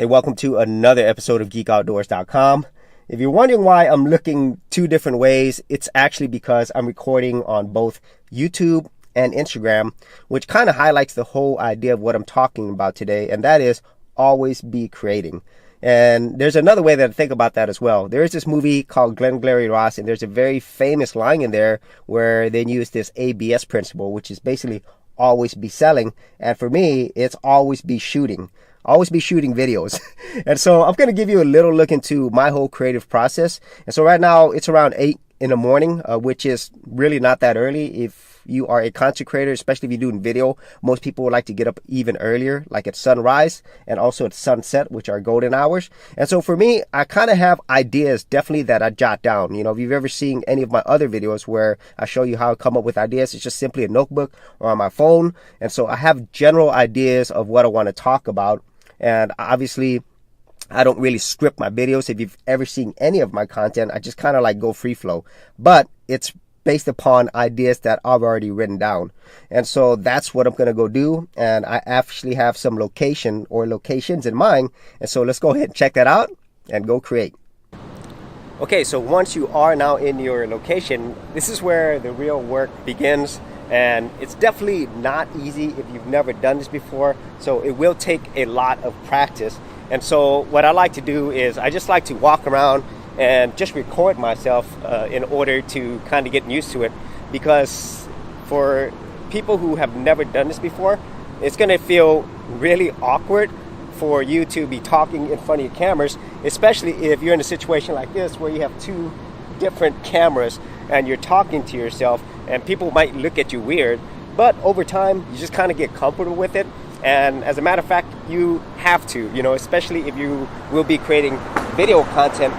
Hey, welcome to another episode of GeekOutdoors.com. If you're wondering why I'm looking two different ways, it's actually because I'm recording on both YouTube and Instagram, which kind of highlights the whole idea of what I'm talking about today, and that is always be creating. And there's another way that I think about that as well. There is this movie called Glengarry Ross, and there's a very famous line in there where they use this ABS principle, which is basically always be selling. And for me, it's always be shooting. Always be shooting videos. And so I'm going to give you a little look into my whole creative process. And so right now it's around 8 in the morning, which is really not that early. If you are a content creator, especially if you're doing video, most people would like to get up even earlier, like at sunrise and also at sunset, which are golden hours. And so for me, I kind of have ideas definitely that I jot down. You know, if you've ever seen any of my other videos where I show you how I come up with ideas, it's just simply a notebook or on my phone. And so I have general ideas of what I want to talk about. And obviously, I don't really script my videos. If you've ever seen any of my content, I just kind of like go free flow. But it's based upon ideas that I've already written down. And so that's what I'm going to go do. And I actually have some locations in mind. And so let's go ahead and check that out and go create. Okay, so once you are now in your location, this is where the real work begins. And it's definitely not easy if you've never done this before. So it will take a lot of practice. And so what I like to do is I just like to walk around and just record myself in order to kind of get used to it. Because for people who have never done this before, it's going to feel really awkward for you to be talking in front of your cameras, especially if you're in a situation like this where you have two different cameras and you're talking to yourself, and people might look at you weird. But over time, you just kind of get comfortable with it. And as a matter of fact, you have to, you know, especially if you will be creating video content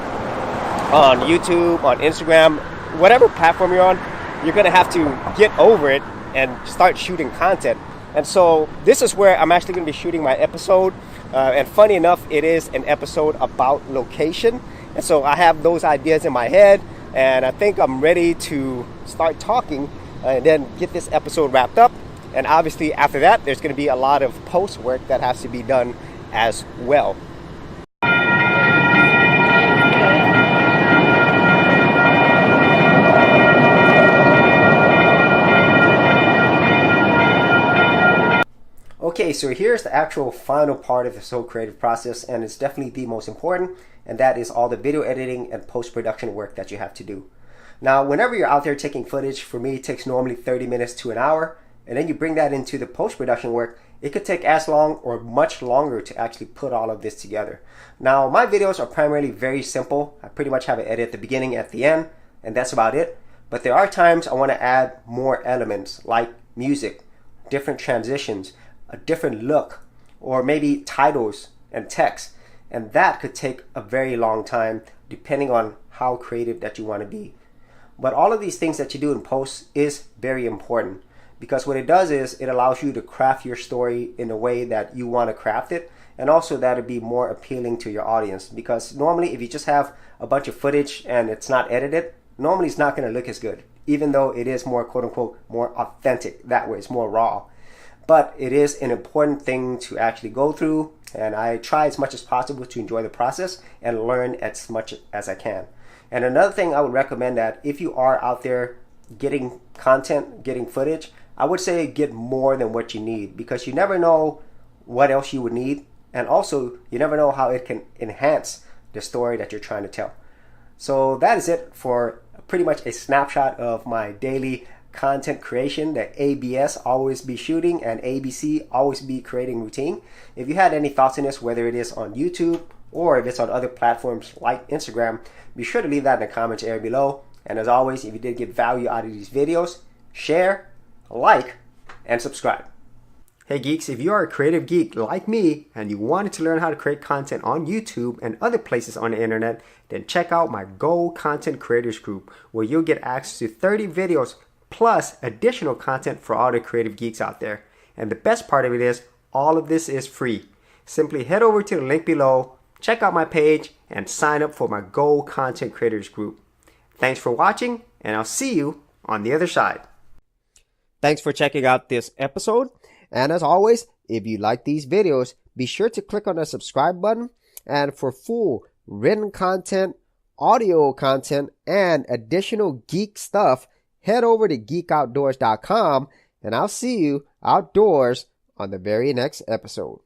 on YouTube, on Instagram, whatever platform you're on, you're going to have to get over it and start shooting content. And so this is where I'm actually going to be shooting my episode. And funny enough, it is an episode about location. And so I have those ideas in my head. And I think I'm ready to start talking and then get this episode wrapped up. And obviously after that, there's going to be a lot of post work that has to be done as well. Okay, so here's the actual final part of this whole creative process, and it's definitely the most important, and that is all the video editing and post-production work that you have to do. Now, whenever you're out there taking footage, for me it takes normally 30 minutes to an hour, and then you bring that into the post-production work, it could take as long or much longer to actually put all of this together. Now, my videos are primarily very simple. I pretty much have an edit at the beginning, at the end, and that's about it. But there are times I want to add more elements like music, different transitions, a different look, or maybe titles and text. And that could take a very long time depending on how creative that you want to be. But all of these things that you do in post is very important, because what it does is it allows you to craft your story in a way that you want to craft it, and also that would be more appealing to your audience. Because normally if you just have a bunch of footage and it's not edited, normally it's not going to look as good, even though it is more quote unquote more authentic that way, it's more raw. But it is an important thing to actually go through, and I try as much as possible to enjoy the process and learn as much as I can. And another thing I would recommend, that if you are out there getting content, getting footage, I would say get more than what you need, because you never know what else you would need, and also you never know how it can enhance the story that you're trying to tell. So that is it for pretty much a snapshot of my daily content creation, the ABS, always be shooting, and ABC, always be creating routine. If you had any thoughts on this, whether it is on YouTube or if it's on other platforms like Instagram, be sure to leave that in the comments area below. And as always, if you did get value out of these videos, share, like, and subscribe. Hey geeks, if you are a creative geek like me and you wanted to learn how to create content on YouTube and other places on the internet, then check out my Gold Content Creators Group, where you'll get access to 30 videos plus additional content for all the creative geeks out there. And the best part of it is, all of this is free. Simply head over to the link below, check out my page, and sign up for my Gold Content Creators Group. Thanks for watching, and I'll see you on the other side. Thanks for checking out this episode. And as always, if you like these videos, be sure to click on the subscribe button. And for full written content, audio content, and additional geek stuff, head over to geekoutdoors.com, and I'll see you outdoors on the very next episode.